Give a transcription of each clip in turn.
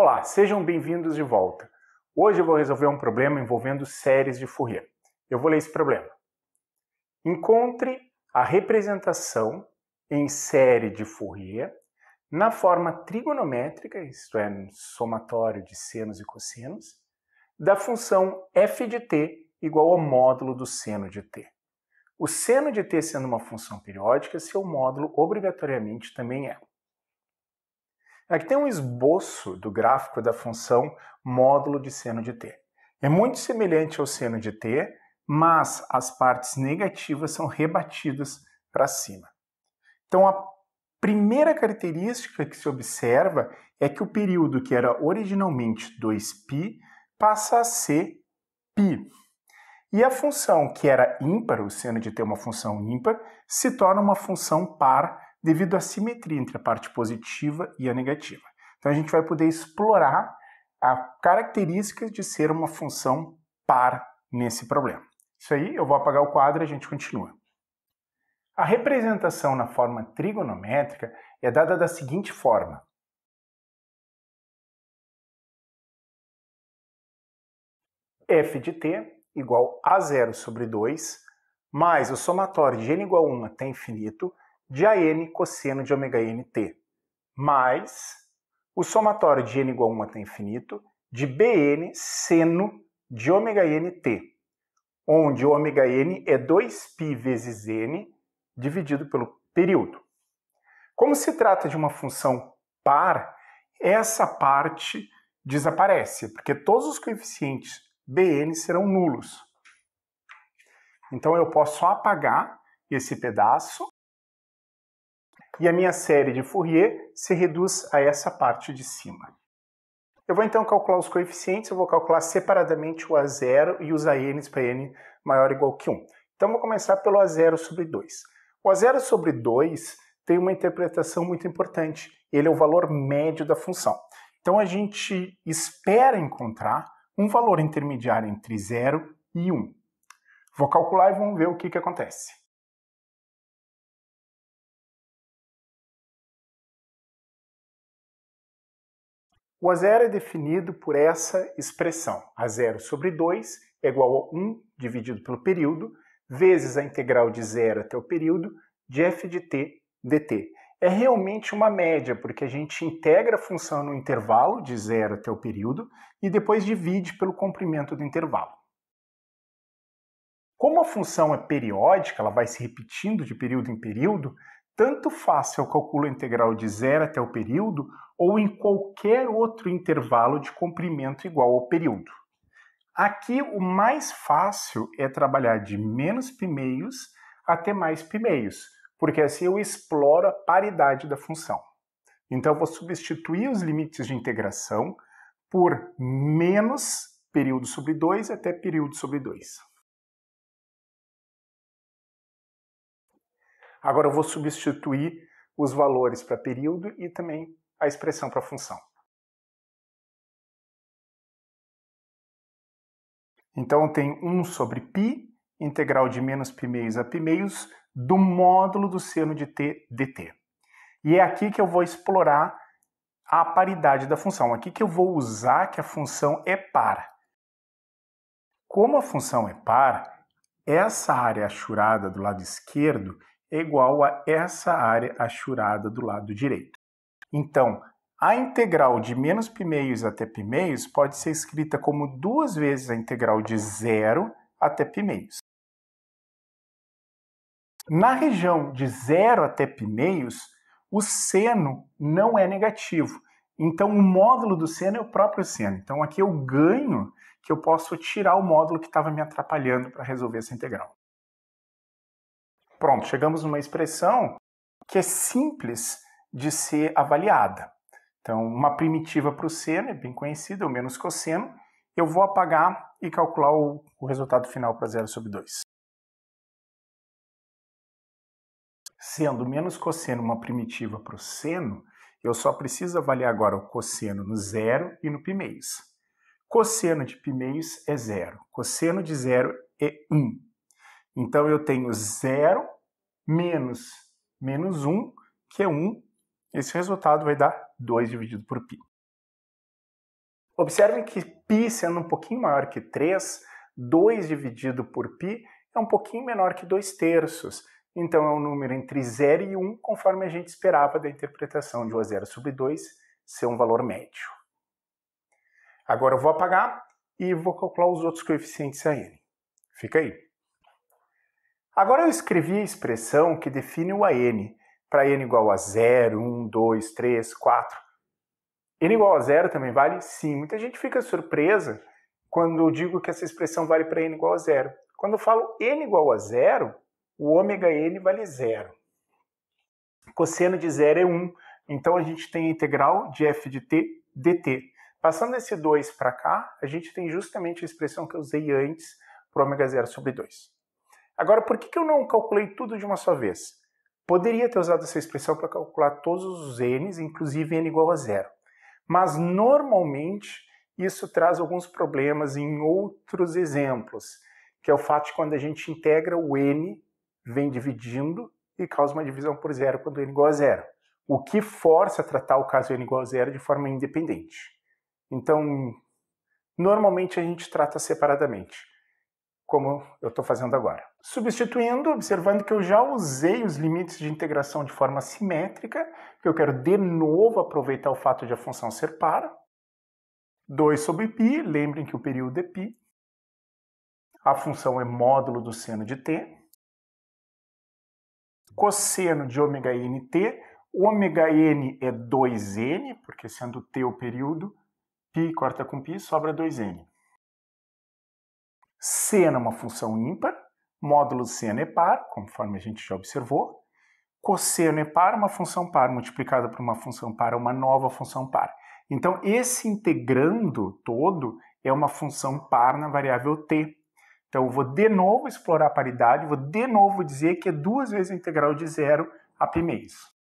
Olá, sejam bem-vindos de volta. Hoje eu vou resolver um problema envolvendo séries de Fourier. Eu vou ler esse problema. Encontre a representação em série de Fourier na forma trigonométrica, isto é, no somatório de senos e cossenos, da função f de t igual ao módulo do seno de t. O seno de t sendo uma função periódica, seu módulo obrigatoriamente também é. Aqui tem um esboço do gráfico da função módulo de seno de t. É muito semelhante ao seno de t, mas as partes negativas são rebatidas para cima. Então, a primeira característica que se observa é que o período que era originalmente 2π passa a ser π. E a função que era ímpar, o seno de t é uma função ímpar, se torna uma função par devido à simetria entre a parte positiva e a negativa. Então a gente vai poder explorar as características de ser uma função par nesse problema. Isso aí, eu vou apagar o quadro e a gente continua. A representação na forma trigonométrica é dada da seguinte forma. F de t igual a 0 sobre 2, mais o somatório de n igual a 1 até infinito, de an cosseno de ωnt, mais o somatório de n igual a 1 até infinito, de bn seno de ωnt, onde ωn é 2π vezes n dividido pelo período. Como se trata de uma função par, essa parte desaparece, porque todos os coeficientes bn serão nulos. Então eu posso apagar esse pedaço e a minha série de Fourier se reduz a essa parte de cima. Eu vou então calcular os coeficientes, eu vou calcular separadamente o A0 e os ANs para n maior ou igual que 1. Então vou começar pelo A0 sobre 2. O A0 sobre 2 tem uma interpretação muito importante. Ele é o valor médio da função. Então a gente espera encontrar um valor intermediário entre 0 e 1. Vou calcular e vamos ver o que acontece. O A0 é definido por essa expressão. A0 sobre 2 é igual a 1 dividido pelo período, vezes a integral de 0 até o período de f de t dt. É realmente uma média, porque a gente integra a função no intervalo de 0 até o período e depois divide pelo comprimento do intervalo. Como a função é periódica, ela vai se repetindo de período em período, tanto faz se eu calculo a integral de 0 até o período ou em qualquer outro intervalo de comprimento igual ao período. Aqui o mais fácil é trabalhar de menos π meios até mais π meios, porque assim eu exploro a paridade da função. Então eu vou substituir os limites de integração por menos período sobre 2 até período sobre 2. Agora eu vou substituir os valores para período e também a expressão para a função. Então eu tenho 1 sobre π, integral de menos π meios a π meios, do módulo do seno de t dt. E é aqui que eu vou explorar a paridade da função. Aqui que eu vou usar que a função é par. Como a função é par, essa área achurada do lado esquerdo é igual a essa área achurada do lado direito. Então, a integral de menos π meios até π meios pode ser escrita como 2 vezes a integral de 0 até π meios. Na região de 0 até π meios, o seno não é negativo. Então, o módulo do seno é o próprio seno. Então, aqui eu ganho que eu posso tirar o módulo que estava me atrapalhando para resolver essa integral. Pronto, chegamos numa expressão que é simples de ser avaliada. Então, uma primitiva para o seno, é bem conhecida, o menos cosseno. Eu vou apagar e calcular o resultado final para 0 sobre 2. Sendo menos cosseno uma primitiva para o seno, eu só preciso avaliar agora o cosseno no 0 e no π meios. Cosseno de π meios é 0. Cosseno de 0 é 1. Então eu tenho 0 menos 1, que é 1. Esse resultado vai dar 2 dividido por π. Observem que π sendo um pouquinho maior que 3, 2 dividido por π é um pouquinho menor que 2/3. Então é um número entre 0 e 1, conforme a gente esperava da interpretação de O0/2 ser um valor médio. Agora eu vou apagar e vou calcular os outros coeficientes a n. Fica aí. Agora eu escrevi a expressão que define o AN, para n igual a 0, 1, 2, 3, 4. N igual a 0 também vale? Sim. Muita gente fica surpresa quando eu digo que essa expressão vale para n igual a 0. Quando eu falo n igual a 0, o ômega n vale 0. Cosseno de 0 é 1. Então a gente tem a integral de f de t dt. Passando esse 2 para cá, a gente tem justamente a expressão que eu usei antes para ômega 0/2. Agora, por que eu não calculei tudo de uma só vez? Poderia ter usado essa expressão para calcular todos os n's, inclusive n igual a 0. Mas, normalmente, isso traz alguns problemas em outros exemplos, que é o fato de quando a gente integra o n, vem dividindo e causa uma divisão por 0 quando n igual a 0. O que força a tratar o caso n igual a 0 de forma independente. Então, normalmente a gente trata separadamente, como eu estou fazendo agora. Substituindo, observando que eu já usei os limites de integração de forma simétrica, que eu quero de novo aproveitar o fato de a função ser par. 2 sobre π, lembrem que o período é π. A função é módulo do seno de t. Cosseno de ômega nt. Ômega n é 2n, porque sendo t o período, π corta com π, sobra 2n. Seno é uma função ímpar, módulo do seno é par, conforme a gente já observou. Cosseno é par, uma função par multiplicada por uma função par é uma nova função par. Então, esse integrando todo é uma função par na variável t. Então, eu vou de novo explorar a paridade, vou de novo dizer que é 2 vezes a integral de 0 a π meios.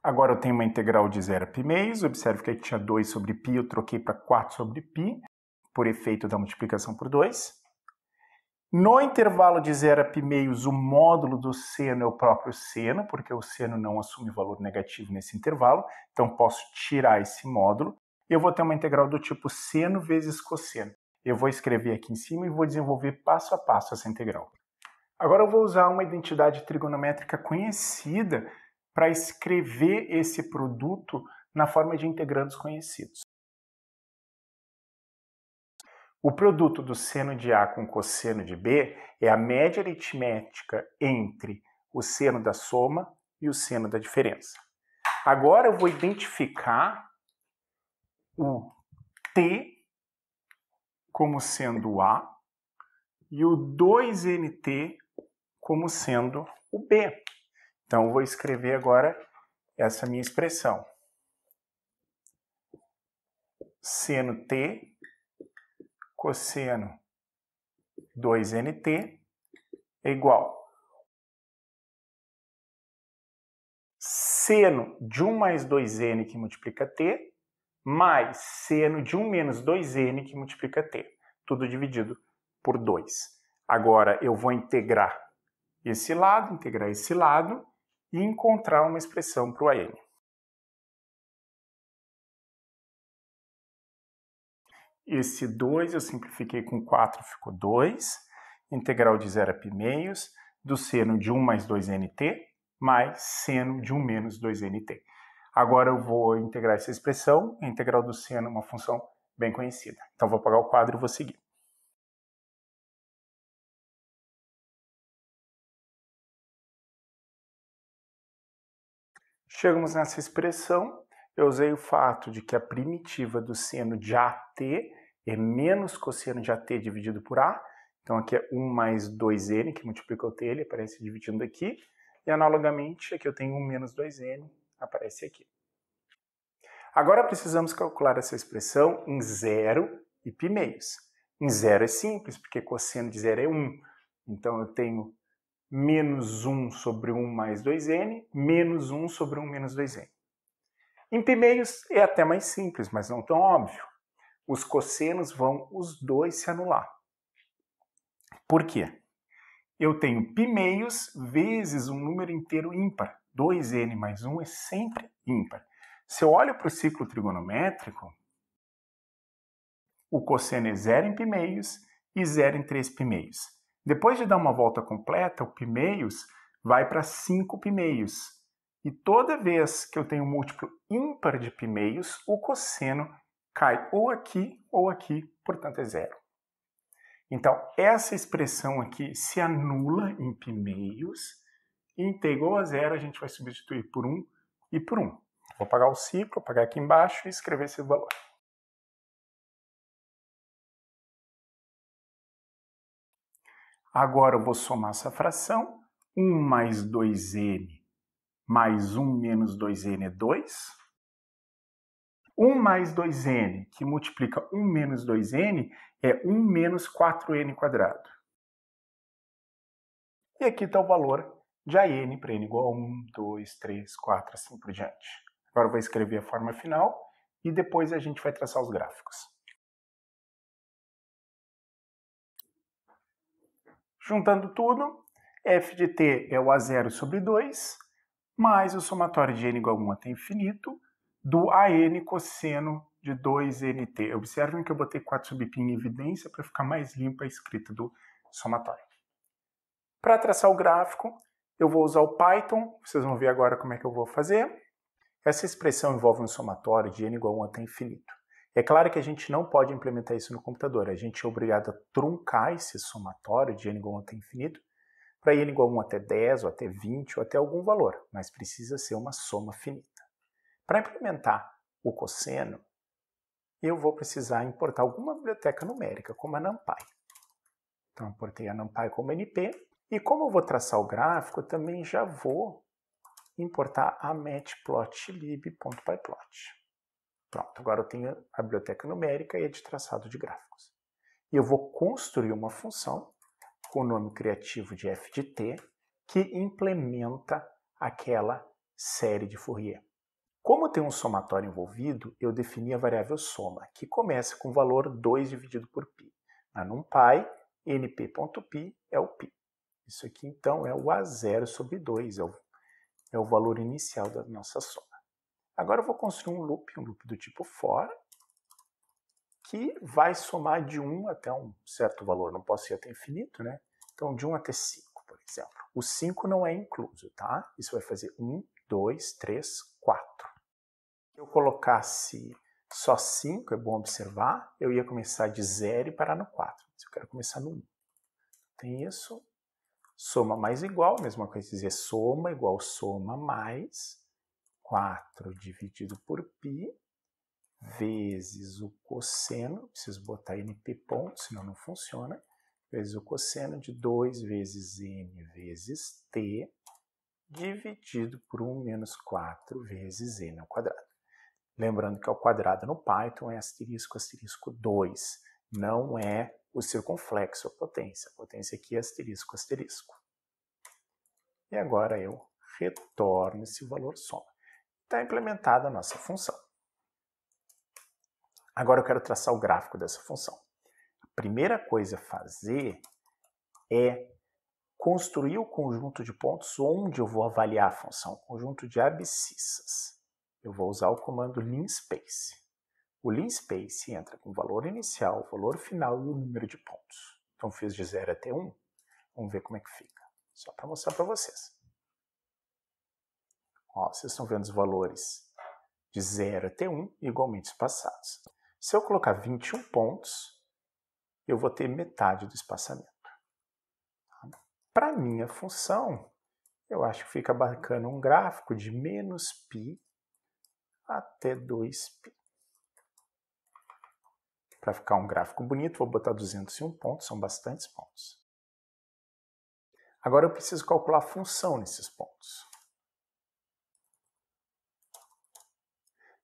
Agora eu tenho uma integral de 0 a π meios, observe que aqui tinha 2 sobre π, eu troquei para 4 sobre π, por efeito da multiplicação por 2. No intervalo de 0 a π meios, o módulo do seno é o próprio seno, porque o seno não assume valor negativo nesse intervalo, então posso tirar esse módulo, e eu vou ter uma integral do tipo seno vezes cosseno. Eu vou escrever aqui em cima e vou desenvolver passo a passo essa integral. Agora eu vou usar uma identidade trigonométrica conhecida para escrever esse produto na forma de integrandos conhecidos. O produto do seno de A com cosseno de B é a média aritmética entre o seno da soma e o seno da diferença. Agora eu vou identificar o T como sendo A e o 2NT como sendo o B. Então eu vou escrever agora essa minha expressão. Seno T cosseno 2NT é igual seno de 1 mais 2n que multiplica t, mais seno de 1 menos 2n que multiplica t. Tudo dividido por 2. Agora eu vou integrar esse lado e encontrar uma expressão para o AN. Esse 2 eu simplifiquei com 4, ficou 2. Integral de 0 a π meios do seno de 1 mais 2nt mais seno de 1 menos 2nt. Agora eu vou integrar essa expressão. A integral do seno é uma função bem conhecida. Então vou apagar o quadro e vou seguir. Chegamos nessa expressão. Eu usei o fato de que a primitiva do seno de AT é menos cosseno de AT dividido por A. Então aqui é 1 mais 2n, que multiplica o t, ele aparece dividindo aqui. E analogamente, aqui eu tenho 1 menos 2n, aparece aqui. Agora precisamos calcular essa expressão em 0 e π meios. Em 0 é simples, porque cosseno de 0 é 1. Então eu tenho menos 1 sobre 1 mais 2n, menos 1 sobre 1 menos 2n. Em π meios é até mais simples, mas não tão óbvio. Os cossenos vão os dois se anular. Por quê? Eu tenho π meios vezes um número inteiro ímpar. 2n mais 1 é sempre ímpar. Se eu olho para o ciclo trigonométrico, o cosseno é 0 em π-meios e 0 em 3 π-meios. Depois de dar uma volta completa, o π-meios vai para 5 π-meios. E toda vez que eu tenho um múltiplo ímpar de π-meios, o cosseno cai ou aqui, portanto é 0. Então, essa expressão aqui se anula em π-meios, e em t igual a 0 a gente vai substituir por 1 e por 1. Vou apagar o ciclo, apagar aqui embaixo e escrever esse valor. Agora eu vou somar essa fração. 1 mais 2n mais 1 menos 2n é 2. 1 mais 2n, que multiplica 1 menos 2n, é 1 menos 4n quadrado. E aqui está o valor de AN para n igual a 1, 2, 3, 4, assim por diante. Agora eu vou escrever a forma final e depois a gente vai traçar os gráficos. Juntando tudo, f de t é o a0 sobre 2, mais o somatório de n igual a 1 até infinito, do AN cosseno de 2nt. Observem que eu botei 4 sub π em evidência para ficar mais limpa a escrita do somatório. Para traçar o gráfico, eu vou usar o Python, vocês vão ver agora como é que eu vou fazer. Essa expressão envolve um somatório de n igual a 1 até infinito. É claro que a gente não pode implementar isso no computador, a gente é obrigado a truncar esse somatório de n igual a 1 até infinito para n igual a 1 até 10, ou até 20, ou até algum valor, mas precisa ser uma soma finita. Para implementar o cosseno, eu vou precisar importar alguma biblioteca numérica, como a NumPy. Então, eu importei a NumPy como NP, e como eu vou traçar o gráfico, eu também já vou importar a matplotlib.pyplot. Pronto, agora eu tenho a biblioteca numérica e a de traçado de gráficos. E eu vou construir uma função com o nome criativo de f de t, que implementa aquela série de Fourier. Como tem um somatório envolvido, eu defini a variável soma, que começa com o valor 2 dividido por π. Na NumPy, np.π é o π. Isso aqui, então, é o a0 sobre 2, é o valor inicial da nossa soma. Agora eu vou construir um loop do tipo for, que vai somar de 1 até um certo valor. Não posso ir até infinito, né? Então, de 1 até 5, por exemplo. O 5 não é incluso, tá? Isso vai fazer 1, 2, 3, 4. Se eu colocasse só 5, é bom observar, eu ia começar de 0 e parar no 4. Mas eu quero começar no 1. Tem isso. Soma mais igual, mesma coisa dizer soma igual soma mais 4 dividido por π vezes o cosseno, preciso botar np ponto, senão não funciona, vezes o cosseno de 2 vezes n vezes t dividido por 1 menos 4 vezes n ao quadrado. Lembrando que ao quadrado no Python é asterisco, asterisco 2, não é o circunflexo, a potência. A potência aqui é asterisco, asterisco. E agora eu retorno esse valor soma. Está implementada a nossa função. Agora eu quero traçar o gráfico dessa função. A primeira coisa a fazer é construir o conjunto de pontos onde eu vou avaliar a função, o conjunto de abscissas. Eu vou usar o comando linspace. O linspace entra com o valor inicial, o valor final e o número de pontos. Então fiz de 0 até 1. Vamos ver como é que fica. Só para mostrar para vocês. Ó, vocês estão vendo os valores de 0 até 1 igualmente espaçados. Se eu colocar 21 pontos, eu vou ter metade do espaçamento. Para a minha função, eu acho que fica bacana um gráfico de menos π até 2π. Para ficar um gráfico bonito, vou botar 201 pontos, são bastantes pontos. Agora eu preciso calcular a função nesses pontos.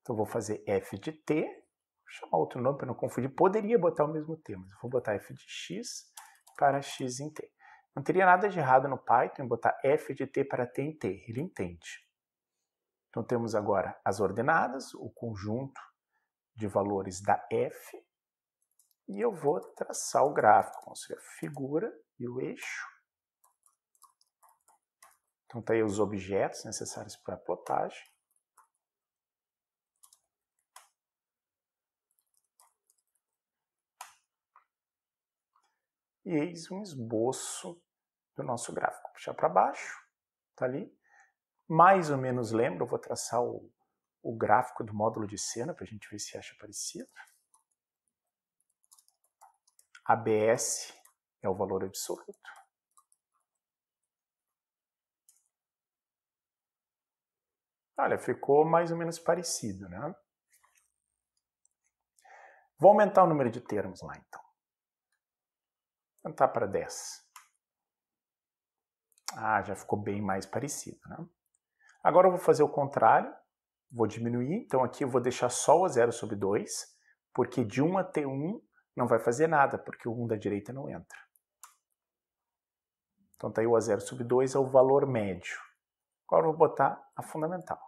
Então, eu vou fazer f de t, vou chamar outro nome para não confundir, poderia botar o mesmo t, mas eu vou botar f de x para x em t. Não teria nada de errado no Python em botar f de t para t em t, ele entende. Então, temos agora as ordenadas, o conjunto de valores da f, e eu vou traçar o gráfico, construir a figura e o eixo. Então, está aí os objetos necessários para a plotagem. E eis um esboço do nosso gráfico. Puxar para baixo, tá ali. Mais ou menos lembra, eu vou traçar o gráfico do módulo de Sena para a gente ver se acha parecido. ABS é o valor absoluto. Olha, ficou mais ou menos parecido, né? Vou aumentar o número de termos lá, então. Vou aumentar para 10. Ah, já ficou bem mais parecido, né? Agora eu vou fazer o contrário. Vou diminuir, então aqui eu vou deixar só o A0/2, porque de 1 até 1 não vai fazer nada, porque o 1 da direita não entra. Então tá aí o A0/2 é o valor médio. Agora eu vou botar a fundamental.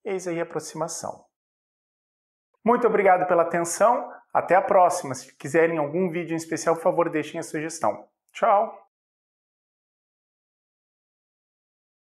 Eis aí a aproximação. Muito obrigado pela atenção. Até a próxima. Se quiserem algum vídeo em especial, por favor, deixem a sugestão. Tchau!